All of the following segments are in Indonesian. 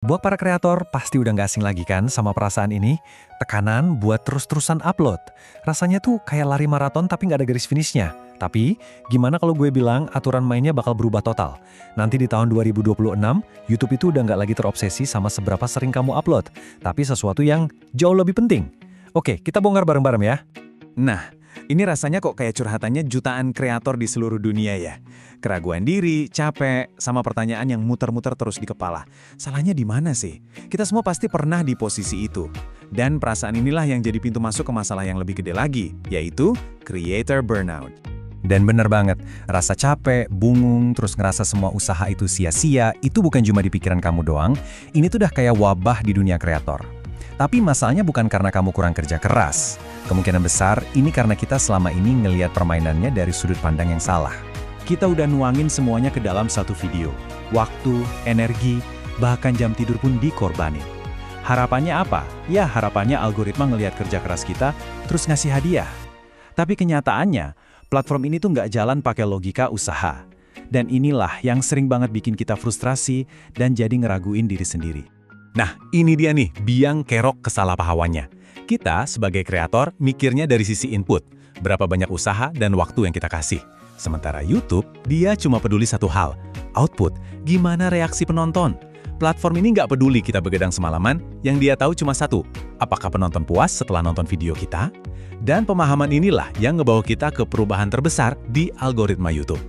Buat para kreator, pasti udah nggak asing lagi kan sama perasaan ini? Tekanan buat terus-terusan upload. Rasanya tuh kayak lari maraton tapi nggak ada garis finishnya. Tapi, gimana kalau gue bilang aturan mainnya bakal berubah total? Nanti di tahun 2026, YouTube itu udah nggak lagi terobsesi sama seberapa sering kamu upload, tapi sesuatu yang jauh lebih penting. Oke, kita bongkar bareng-bareng ya. Nah, ini rasanya kok kayak curhatannya jutaan kreator di seluruh dunia ya. Keraguan diri, capek, sama pertanyaan yang muter-muter terus di kepala. Salahnya di mana sih? Kita semua pasti pernah di posisi itu. Dan perasaan inilah yang jadi pintu masuk ke masalah yang lebih gede lagi, yaitu creator burnout. Dan bener banget, rasa capek, bungung, terus ngerasa semua usaha itu sia-sia, itu bukan cuma di pikiran kamu doang, ini tuh udah kayak wabah di dunia kreator. Tapi masalahnya bukan karena kamu kurang kerja keras. Kemungkinan besar, ini karena kita selama ini ngelihat permainannya dari sudut pandang yang salah. Kita udah nuangin semuanya ke dalam satu video. Waktu, energi, bahkan jam tidur pun dikorbanin. Harapannya apa? Ya harapannya algoritma ngelihat kerja keras kita, terus ngasih hadiah. Tapi kenyataannya, platform ini tuh nggak jalan pakai logika usaha. Dan inilah yang sering banget bikin kita frustrasi dan jadi ngeraguin diri sendiri. Nah, ini dia nih, biang kerok kesalahpahamannya. Kita sebagai kreator mikirnya dari sisi input, berapa banyak usaha dan waktu yang kita kasih. Sementara YouTube, dia cuma peduli satu hal, output, gimana reaksi penonton. Platform ini nggak peduli kita begadang semalaman, yang dia tahu cuma satu, apakah penonton puas setelah nonton video kita? Dan pemahaman inilah yang ngebawa kita ke perubahan terbesar di algoritma YouTube.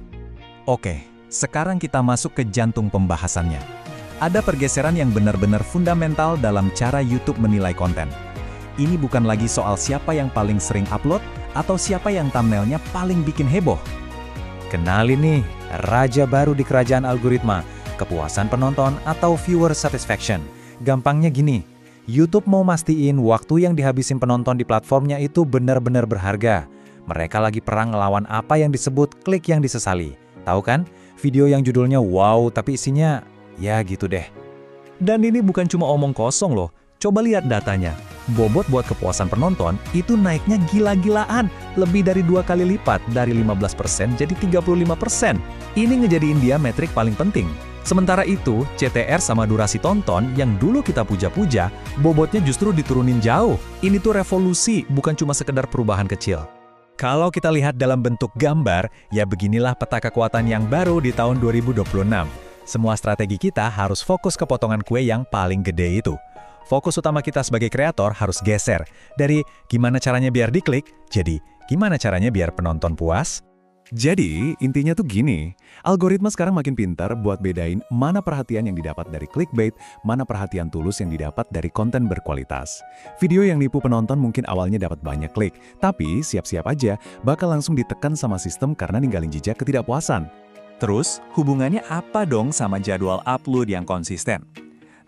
Oke, sekarang kita masuk ke jantung pembahasannya. Ada pergeseran yang benar-benar fundamental dalam cara YouTube menilai konten. Ini bukan lagi soal siapa yang paling sering upload atau siapa yang thumbnailnya paling bikin heboh. Kenalin nih, raja baru di kerajaan algoritma, kepuasan penonton atau viewer satisfaction. Gampangnya gini, YouTube mau mastiin waktu yang dihabisin penonton di platformnya itu benar-benar berharga. Mereka lagi perang ngelawan apa yang disebut klik yang disesali. Tahu kan? Video yang judulnya wow tapi isinya ya gitu deh. Dan ini bukan cuma omong kosong loh. Coba lihat datanya. Bobot buat kepuasan penonton itu naiknya gila-gilaan. Lebih dari 2 kali lipat, dari 15% jadi 35%. Ini ngejadiin dia metrik paling penting. Sementara itu, CTR sama durasi tonton yang dulu kita puja-puja, bobotnya justru diturunin jauh. Ini tuh revolusi, bukan cuma sekedar perubahan kecil. Kalau kita lihat dalam bentuk gambar, ya beginilah peta kekuatan yang baru di tahun 2026. Semua strategi kita harus fokus ke potongan kue yang paling gede itu. Fokus utama kita sebagai kreator harus geser dari gimana caranya biar diklik, jadi gimana caranya biar penonton puas. Jadi, intinya tuh gini, algoritma sekarang makin pintar buat bedain mana perhatian yang didapat dari clickbait, mana perhatian tulus yang didapat dari konten berkualitas. Video yang nipu penonton mungkin awalnya dapat banyak klik, tapi siap-siap aja bakal langsung ditekan sama sistem karena ninggalin jejak ketidakpuasan. Terus, hubungannya apa dong sama jadwal upload yang konsisten?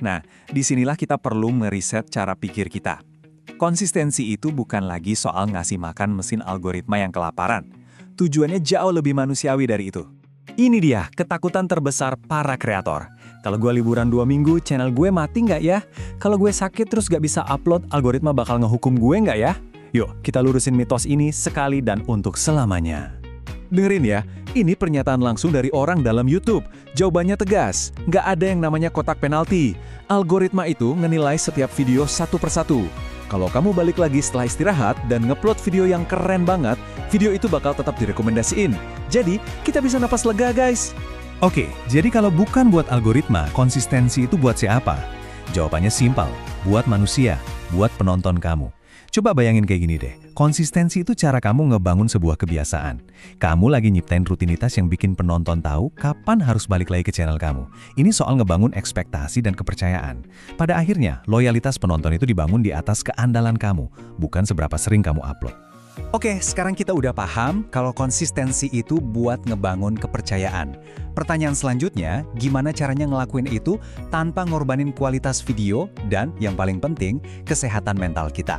Nah, disinilah kita perlu meriset cara pikir kita. Konsistensi itu bukan lagi soal ngasih makan mesin algoritma yang kelaparan. Tujuannya jauh lebih manusiawi dari itu. Ini dia ketakutan terbesar para kreator. Kalau gue liburan 2 minggu, channel gue mati nggak ya? Kalau gue sakit terus nggak bisa upload, algoritma bakal ngehukum gue nggak ya? Yuk, kita lurusin mitos ini sekali dan untuk selamanya. Dengerin ya, ini pernyataan langsung dari orang dalam YouTube. Jawabannya tegas, nggak ada yang namanya kotak penalti. Algoritma itu ngenilai setiap video satu persatu. Kalau kamu balik lagi setelah istirahat dan ngupload video yang keren banget, video itu bakal tetap direkomendasiin. Jadi, kita bisa napas lega guys. Oke, jadi kalau bukan buat algoritma, konsistensi itu buat siapa? Jawabannya simpel, buat manusia, buat penonton kamu. Coba bayangin kayak gini deh, konsistensi itu cara kamu ngebangun sebuah kebiasaan. Kamu lagi nyiptain rutinitas yang bikin penonton tahu kapan harus balik lagi ke channel kamu. Ini soal ngebangun ekspektasi dan kepercayaan. Pada akhirnya, loyalitas penonton itu dibangun di atas keandalan kamu, bukan seberapa sering kamu upload. Oke, sekarang kita udah paham kalau konsistensi itu buat ngebangun kepercayaan. Pertanyaan selanjutnya, gimana caranya ngelakuin itu tanpa ngorbanin kualitas video dan, yang paling penting, kesehatan mental kita.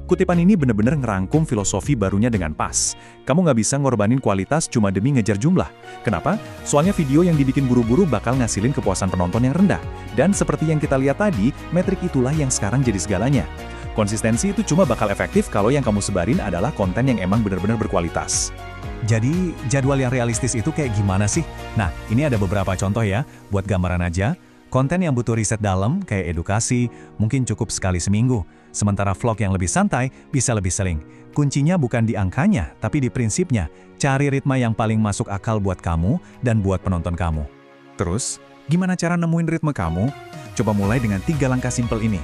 Kutipan ini benar-benar ngerangkum filosofi barunya dengan pas. Kamu nggak bisa ngorbanin kualitas cuma demi ngejar jumlah. Kenapa? Soalnya video yang dibikin buru-buru bakal ngasilin kepuasan penonton yang rendah. Dan seperti yang kita lihat tadi, metrik itulah yang sekarang jadi segalanya. Konsistensi itu cuma bakal efektif kalau yang kamu sebarin adalah konten yang emang benar-benar berkualitas. Jadi, jadwal yang realistis itu kayak gimana sih? Nah, ini ada beberapa contoh ya, buat gambaran aja. Konten yang butuh riset dalam, kayak edukasi, mungkin cukup sekali seminggu. Sementara vlog yang lebih santai, bisa lebih sering. Kuncinya bukan di angkanya, tapi di prinsipnya. Cari ritme yang paling masuk akal buat kamu dan buat penonton kamu. Terus, gimana cara nemuin ritme kamu? Coba mulai dengan 3 langkah simpel ini.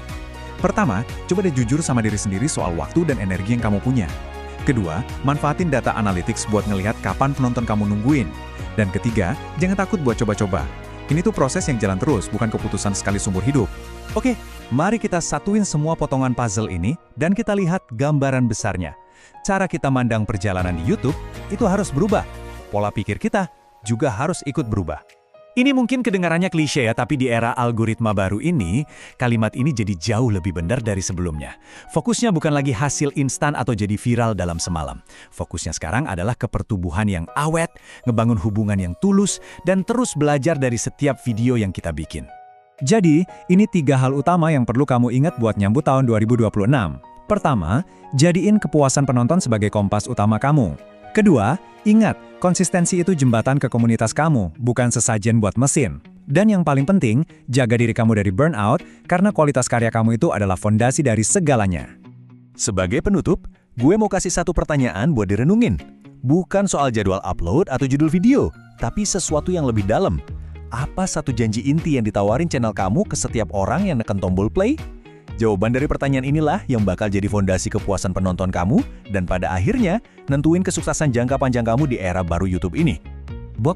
Pertama, coba deh jujur sama diri sendiri soal waktu dan energi yang kamu punya. Kedua, manfaatin data analytics buat ngelihat kapan penonton kamu nungguin. Dan ketiga, jangan takut buat coba-coba. Ini tuh proses yang jalan terus, bukan keputusan sekali seumur hidup. Oke, mari kita satuin semua potongan puzzle ini dan kita lihat gambaran besarnya. Cara kita mandang perjalanan di YouTube itu harus berubah. Pola pikir kita juga harus ikut berubah. Ini mungkin kedengarannya klise ya, tapi di era algoritma baru ini, kalimat ini jadi jauh lebih benar dari sebelumnya. Fokusnya bukan lagi hasil instan atau jadi viral dalam semalam. Fokusnya sekarang adalah ke pertumbuhan yang awet, ngebangun hubungan yang tulus, dan terus belajar dari setiap video yang kita bikin. Jadi, ini 3 hal utama yang perlu kamu ingat buat nyambut tahun 2026. Pertama, jadiin kepuasan penonton sebagai kompas utama kamu. Kedua, ingat, konsistensi itu jembatan ke komunitas kamu, bukan sesajen buat mesin. Dan yang paling penting, jaga diri kamu dari burnout, karena kualitas karya kamu itu adalah fondasi dari segalanya. Sebagai penutup, gue mau kasih satu pertanyaan buat direnungin. Bukan soal jadwal upload atau judul video, tapi sesuatu yang lebih dalam. Apa satu janji inti yang ditawarin channel kamu ke setiap orang yang neken tombol play? Jawaban dari pertanyaan inilah yang bakal jadi fondasi kepuasan penonton kamu dan pada akhirnya nentuin kesuksesan jangka panjang kamu di era baru YouTube ini. Bob,